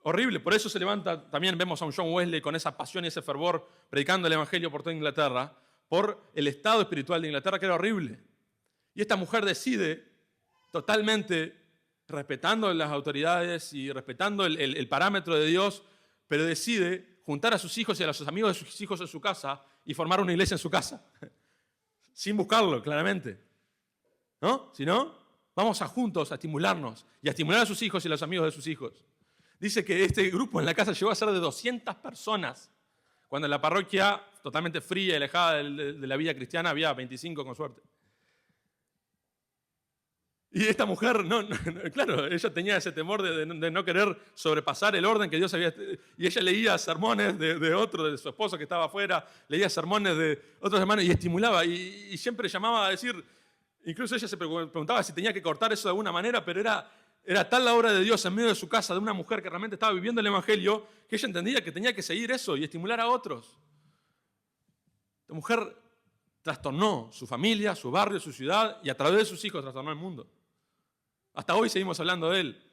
horrible. Por eso se levanta, también vemos a un John Wesley con esa pasión y ese fervor predicando el Evangelio por toda Inglaterra, por el estado espiritual de Inglaterra que era horrible. Y esta mujer decide totalmente, respetando las autoridades y respetando el parámetro de Dios, pero decide juntar a sus hijos y a sus amigos de sus hijos en su casa y formar una iglesia en su casa. Sin buscarlo, claramente. ¿No? Si no, vamos juntos a estimularnos y a estimular a sus hijos y a los amigos de sus hijos. Dice que este grupo en la casa llegó a ser de 200 personas, cuando en la parroquia, totalmente fría y alejada de la vida cristiana, había 25 con suerte. Y esta mujer, claro, ella tenía ese temor de no querer sobrepasar el orden que Dios había. Y ella leía sermones de otro, de su esposo que estaba afuera, leía sermones de otros hermanos y estimulaba. Y siempre llamaba a decir, incluso ella se preguntaba si tenía que cortar eso de alguna manera, pero era tal la obra de Dios en medio de su casa, de una mujer que realmente estaba viviendo el Evangelio, que ella entendía que tenía que seguir eso y estimular a otros. Esta mujer trastornó su familia, su barrio, su ciudad y a través de sus hijos trastornó el mundo. Hasta hoy seguimos hablando de él.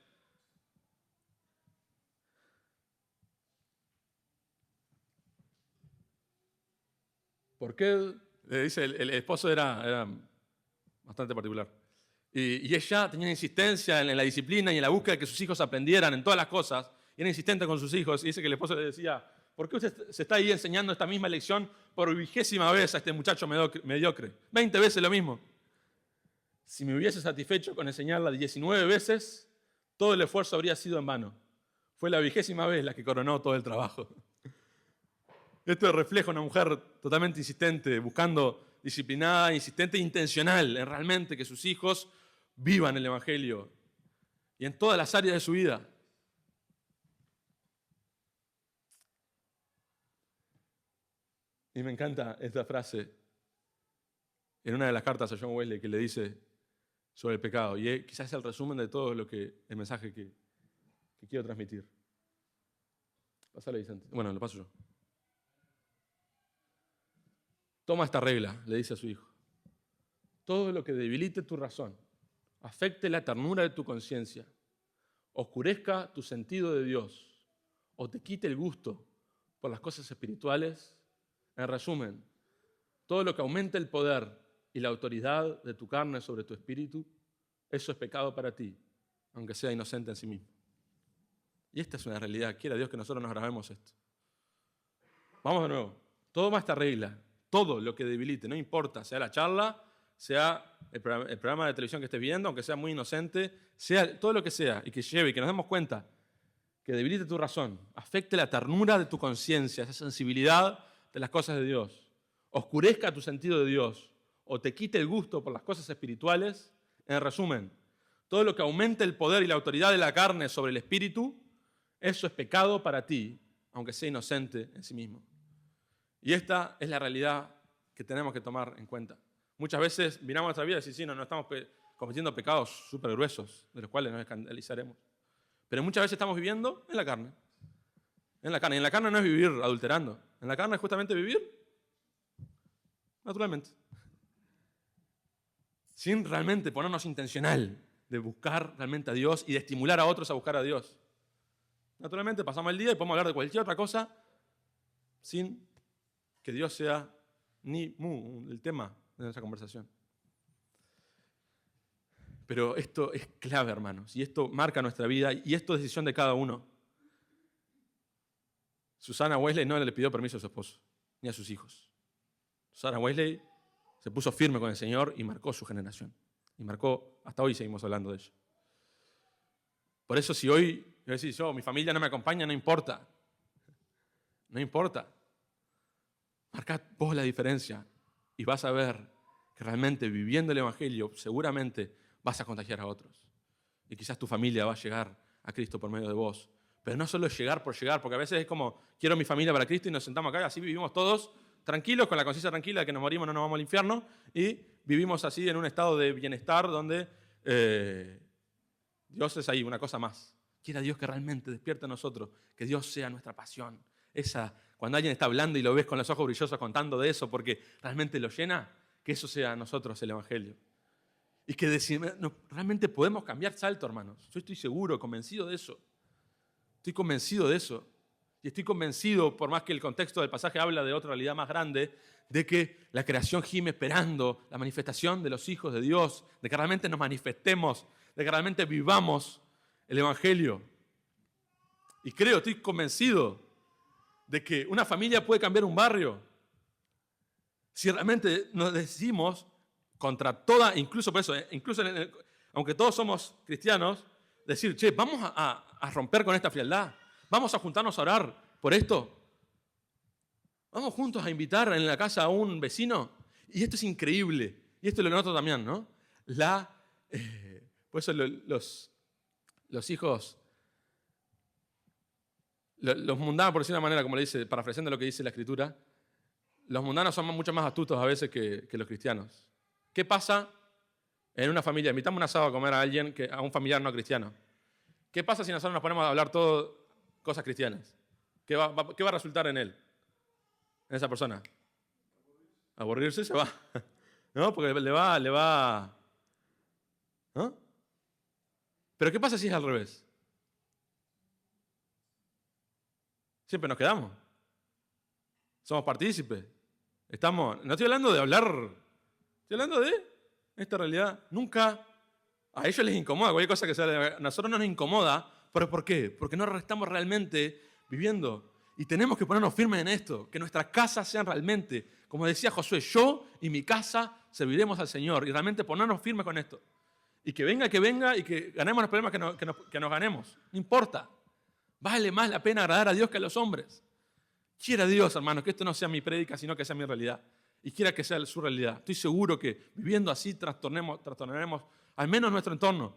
Porque dice, el esposo era bastante particular. Y ella tenía insistencia en la disciplina y en la búsqueda de que sus hijos aprendieran en todas las cosas. Y era insistente con sus hijos. Y dice que el esposo le decía, ¿por qué usted se está ahí enseñando esta misma lección por 20ª vez a este muchacho mediocre? 20 veces lo mismo. Si me hubiese satisfecho con enseñarla 19 veces, todo el esfuerzo habría sido en vano. Fue la 20ª vez la que coronó todo el trabajo. Esto refleja una mujer totalmente insistente, buscando disciplinada, insistente e intencional en realmente que sus hijos vivan el Evangelio y en todas las áreas de su vida. Y me encanta esta frase en una de las cartas a John Wesley que le dice sobre el pecado, y quizás es el resumen de todo el mensaje que quiero transmitir. Pásale, Vicente. Bueno, lo paso yo. Toma esta regla, le dice a su hijo. Todo lo que debilite tu razón, afecte la ternura de tu conciencia, oscurezca tu sentido de Dios o te quite el gusto por las cosas espirituales, en resumen, todo lo que aumente el poder y la autoridad de tu carne sobre tu espíritu, eso es pecado para ti, aunque sea inocente en sí mismo. Y esta es una realidad. Quiera Dios que nosotros nos grabemos esto. Vamos de nuevo. Toma esta regla. Todo lo que debilite, no importa, sea la charla, sea el programa de televisión que estés viendo, aunque sea muy inocente, sea todo lo que sea, y que lleve, y que nos demos cuenta, que debilite tu razón, afecte la ternura de tu conciencia, esa sensibilidad de las cosas de Dios, oscurezca tu sentido de Dios, o te quite el gusto por las cosas espirituales. En resumen, todo lo que aumente el poder y la autoridad de la carne sobre el espíritu, eso es pecado para ti, aunque sea inocente en sí mismo. Y esta es la realidad que tenemos que tomar en cuenta. Muchas veces miramos nuestra vida y decimos, sí, no estamos cometiendo pecados súper gruesos, de los cuales nos escandalizaremos. Pero muchas veces estamos viviendo en la carne. En la carne. Y en la carne no es vivir adulterando. En la carne es justamente vivir naturalmente. Sin realmente ponernos intencional de buscar realmente a Dios y de estimular a otros a buscar a Dios. Naturalmente pasamos el día y podemos hablar de cualquier otra cosa sin que Dios sea ni el tema de nuestra conversación. Pero esto es clave, hermanos, y esto marca nuestra vida y esto es decisión de cada uno. Susana Wesley no le pidió permiso a su esposo ni a sus hijos. Susana Wesley se puso firme con el Señor y marcó su generación. Y marcó, hasta hoy seguimos hablando de ello. Por eso si hoy, yo decís, mi familia no me acompaña, no importa. No importa. Marcad vos la diferencia y vas a ver que realmente viviendo el Evangelio seguramente vas a contagiar a otros. Y quizás tu familia va a llegar a Cristo por medio de vos. Pero no solo llegar por llegar, porque a veces es como, quiero mi familia para Cristo y nos sentamos acá y así vivimos todos tranquilos, con la conciencia tranquila de que nos morimos, no nos vamos al infierno, y vivimos así en un estado de bienestar donde Dios es ahí, una cosa más. Quiera Dios que realmente despierte en nosotros, que Dios sea nuestra pasión. Cuando alguien está hablando y lo ves con los ojos brillosos contando de eso porque realmente lo llena, que eso sea a nosotros el Evangelio. Y que realmente podemos cambiar salto, hermanos. Yo estoy seguro, convencido de eso. Estoy convencido de eso. Y estoy convencido, por más que el contexto del pasaje habla de otra realidad más grande, de que la creación gime esperando la manifestación de los hijos de Dios, de que realmente nos manifestemos, de que realmente vivamos el Evangelio. Y estoy convencido de que una familia puede cambiar un barrio si realmente nos decimos contra toda, incluso por eso, incluso aunque todos somos cristianos, decir, che, vamos a romper con esta frialdad, vamos a juntarnos a orar por esto, vamos juntos a invitar en la casa a un vecino. Y esto es increíble, y esto lo noto también, ¿no? Por eso los hijos, los mundanos, por decir de una manera, como le dice, parafraseando lo que dice la Escritura, los mundanos son mucho más astutos a veces que los cristianos. ¿Qué pasa en una familia? Invitamos un asado a comer a alguien, a un familiar no cristiano. ¿Qué pasa si nosotros nos ponemos a hablar todo cosas cristianas? ¿Qué va a resultar en él? En esa persona. Aburrirse, se va. ¿No? Porque le va. ¿No? Pero ¿qué pasa si es al revés? Siempre nos quedamos. Somos partícipes. No estoy hablando de hablar, estoy hablando de esta realidad. Nunca a ellos les incomoda, cualquier cosa que sea, a nosotros no nos incomoda. ¿Pero por qué? Porque no estamos realmente viviendo. Y tenemos que ponernos firmes en esto, que nuestras casas sean realmente, como decía Josué, yo y mi casa serviremos al Señor. Y realmente ponernos firmes con esto. Y que venga y que ganemos los problemas que nos ganemos. No importa. Vale más la pena agradar a Dios que a los hombres. Quiera Dios, hermanos, que esto no sea mi prédica, sino que sea mi realidad. Y quiera que sea su realidad. Estoy seguro que viviendo así trastornaremos al menos nuestro entorno.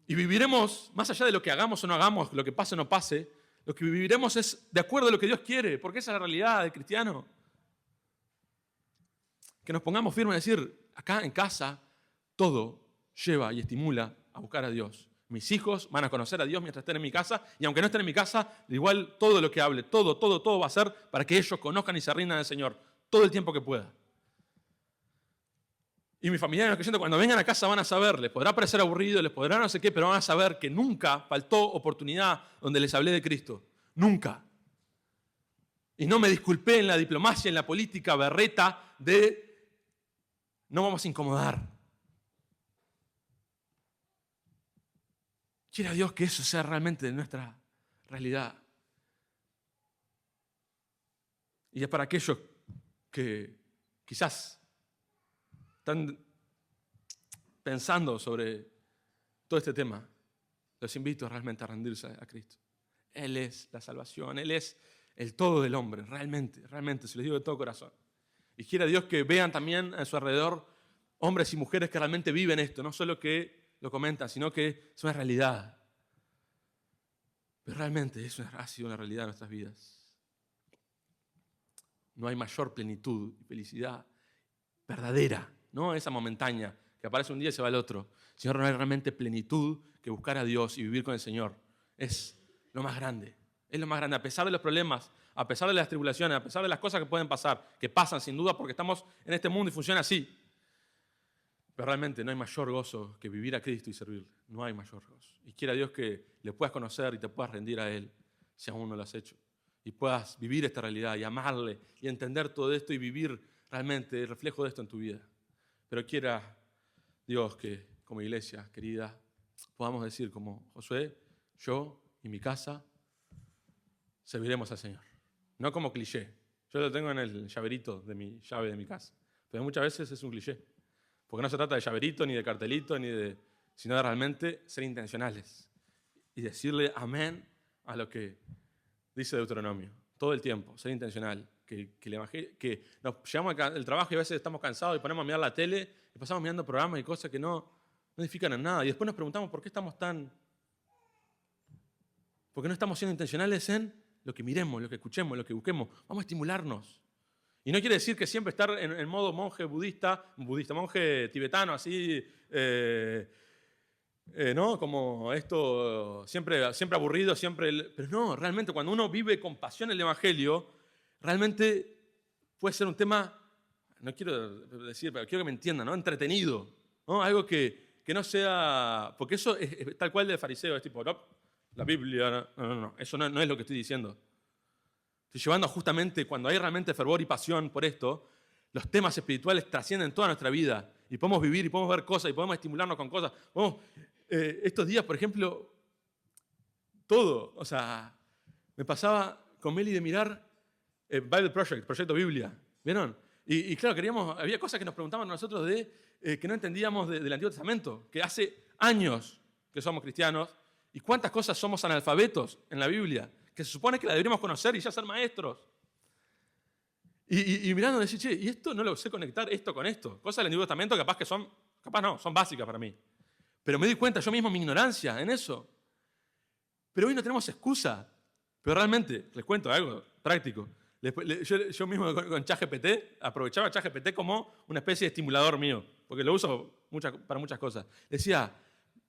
Y viviremos, más allá de lo que hagamos o no hagamos, lo que pase o no pase, lo que viviremos es de acuerdo a lo que Dios quiere, porque esa es la realidad del cristiano. Que nos pongamos firmes en decir, acá en casa, todo lleva y estimula a buscar a Dios. Mis hijos van a conocer a Dios mientras estén en mi casa, y aunque no estén en mi casa, igual todo lo que hable, todo va a ser para que ellos conozcan y se rindan al Señor, todo el tiempo que pueda. Y mis familiares, los creyentes, cuando vengan a casa van a saber, les podrá parecer aburrido, les podrá no sé qué, pero van a saber que nunca faltó oportunidad donde les hablé de Cristo. Nunca. Y no me disculpé en la diplomacia, en la política berreta de no vamos a incomodar. Quiera Dios que eso sea realmente nuestra realidad. Y es para aquellos que quizás están pensando sobre todo este tema, los invito realmente a rendirse a Cristo. Él es la salvación, Él es el todo del hombre, realmente, se los digo de todo corazón. Y quiera Dios que vean también a su alrededor hombres y mujeres que realmente viven esto, no solo que lo comentan, sino que es una realidad. Pero realmente eso ha sido una realidad en nuestras vidas. No hay mayor plenitud y felicidad verdadera, no esa momentánea que aparece un día y se va al otro, sino no hay realmente plenitud que buscar a Dios y vivir con el Señor. Es lo más grande, a pesar de los problemas, a pesar de las tribulaciones, a pesar de las cosas que pueden pasar, que pasan sin duda porque estamos en este mundo y funciona así. Pero realmente no hay mayor gozo que vivir a Cristo y servirle. No hay mayor gozo. Y quiera Dios que le puedas conocer y te puedas rendir a Él, si aún no lo has hecho. Y puedas vivir esta realidad y amarle y entender todo esto y vivir realmente el reflejo de esto en tu vida. Pero quiera Dios que como iglesia querida podamos decir como Josué, yo y mi casa serviremos al Señor. No como cliché. Yo lo tengo en el llaverito de mi llave de mi casa. Pero muchas veces es un cliché. Porque no se trata de llaverito, ni de cartelito, sino de realmente ser intencionales. Y decirle amén a lo que dice Deuteronomio. Todo el tiempo, ser intencional. que nos llevamos al trabajo y a veces estamos cansados y ponemos a mirar la tele y pasamos mirando programas y cosas que no edifican en nada. Y después nos preguntamos por qué no estamos siendo intencionales en lo que miremos, lo que escuchemos, lo que busquemos. Vamos a estimularnos. Y no quiere decir que siempre estar en modo monje monje tibetano, así, ¿no? Como esto, siempre aburrido, Pero no, realmente cuando uno vive con pasión el Evangelio, realmente puede ser un tema, no quiero decir, pero quiero que me entiendan, ¿no? Entretenido, ¿no? Algo que no sea... Porque eso es tal cual del fariseo, es tipo, no, la Biblia, no, eso no es lo que estoy diciendo. Estoy llevando justamente, cuando hay realmente fervor y pasión por esto, los temas espirituales trascienden toda nuestra vida y podemos vivir y podemos ver cosas y podemos estimularnos con cosas. Estos días, por ejemplo, todo, o sea, me pasaba con Meli de mirar Bible Project, Proyecto Biblia, ¿vieron? Y claro, había cosas que nos preguntaban nosotros que no entendíamos del Antiguo Testamento, que hace años que somos cristianos, y cuántas cosas somos analfabetos en la Biblia, que se supone que la deberíamos conocer y ya ser maestros. Y mirando, decir, che, y esto no lo sé conectar esto con esto. Cosas del Antiguo Testamento capaz no, son básicas para mí. Pero me di cuenta yo mismo mi ignorancia en eso. Pero hoy no tenemos excusa. Pero realmente, les cuento algo práctico. Yo mismo con ChatGPT, aprovechaba ChatGPT como una especie de estimulador mío, porque lo uso para muchas cosas. Decía,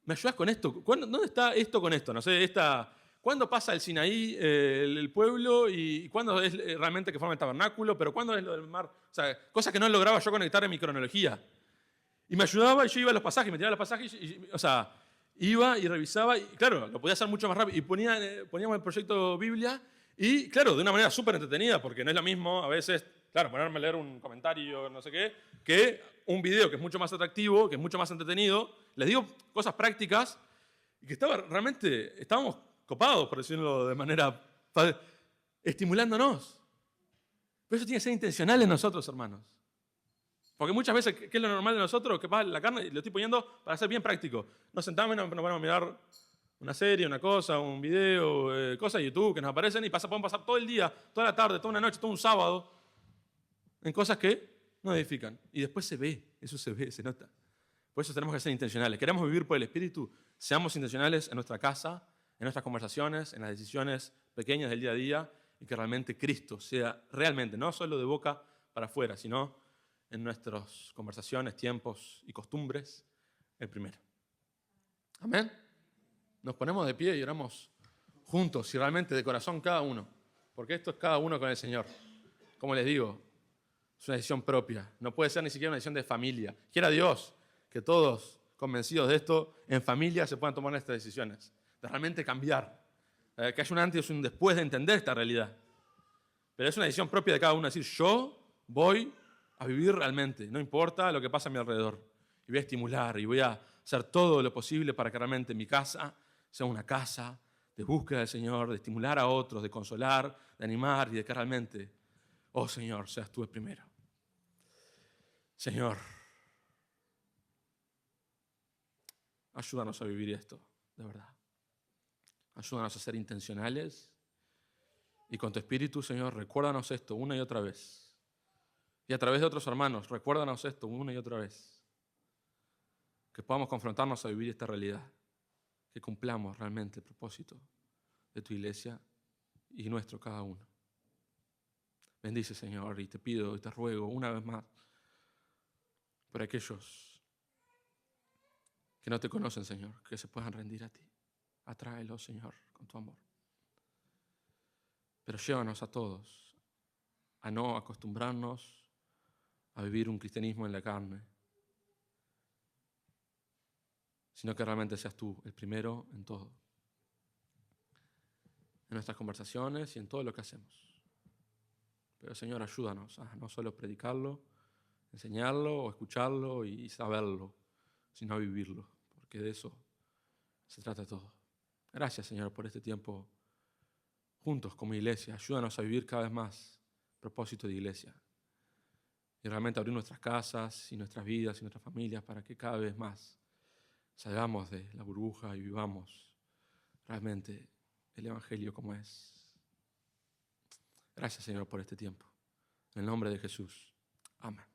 ¿me ayudas con esto? ¿Dónde está esto con esto? No sé, ¿cuándo pasa el Sinaí, el pueblo, y cuándo es realmente que forma el tabernáculo? Pero ¿cuándo es lo del mar? O sea, cosas que no lograba yo conectar en mi cronología. Y me ayudaba y yo iba a los pasajes, me tiraba los pasajes, iba y revisaba, y claro, lo podía hacer mucho más rápido. Y poníamos el proyecto Biblia, y claro, de una manera súper entretenida, porque no es lo mismo a veces, claro, ponerme a leer un comentario, no sé qué, que un video que es mucho más atractivo, que es mucho más entretenido. Les digo cosas prácticas, y que estábamos copados, por decirlo de manera, estimulándonos. Pero eso tiene que ser intencional en nosotros, hermanos. Porque muchas veces, ¿qué es lo normal de nosotros? Que pasa la carne, y lo estoy poniendo para ser bien práctico. Nos sentamos y nos ponemos a mirar una serie, una cosa, un video, cosas de YouTube que nos aparecen y podemos pasar todo el día, toda la tarde, toda una noche, todo un sábado en cosas que nos edifican. Y después eso se ve, se nota. Por eso tenemos que ser intencionales. Queremos vivir por el Espíritu, seamos intencionales en nuestra casa, en nuestras conversaciones, en las decisiones pequeñas del día a día, y que realmente Cristo sea realmente, no solo de boca para afuera, sino en nuestras conversaciones, tiempos y costumbres, el primero. Amén. Nos ponemos de pie y oramos juntos y realmente de corazón cada uno, porque esto es cada uno con el Señor. Como les digo, es una decisión propia, no puede ser ni siquiera una decisión de familia. Quiera Dios que todos convencidos de esto, en familia se puedan tomar estas decisiones, de realmente cambiar, que haya un antes y un después de entender esta realidad. Pero es una decisión propia de cada uno, decir, yo voy a vivir realmente, no importa lo que pasa a mi alrededor. Y voy a estimular y voy a hacer todo lo posible para que realmente mi casa sea una casa de búsqueda del Señor, de estimular a otros, de consolar, de animar y de que realmente, oh Señor, seas tú el primero. Señor, ayúdanos a vivir esto, de verdad. Ayúdanos a ser intencionales y con tu Espíritu, Señor, recuérdanos esto una y otra vez. Y a través de otros hermanos, recuérdanos esto una y otra vez. Que podamos confrontarnos a vivir esta realidad. Que cumplamos realmente el propósito de tu iglesia y nuestro cada uno. Bendice, Señor, y te pido y te ruego una vez más por aquellos que no te conocen, Señor, que se puedan rendir a ti. Atráelos, Señor, con tu amor. Pero llévanos a todos a no acostumbrarnos a vivir un cristianismo en la carne, sino que realmente seas tú el primero en todo, en nuestras conversaciones y en todo lo que hacemos. Pero Señor, ayúdanos a no solo predicarlo, enseñarlo o escucharlo y saberlo, sino a vivirlo, porque de eso se trata todo. Gracias, Señor, por este tiempo juntos como iglesia. Ayúdanos a vivir cada vez más propósito de iglesia y realmente abrir nuestras casas y nuestras vidas y nuestras familias para que cada vez más salgamos de la burbuja y vivamos realmente el Evangelio como es. Gracias, Señor, por este tiempo. En el nombre de Jesús. Amén.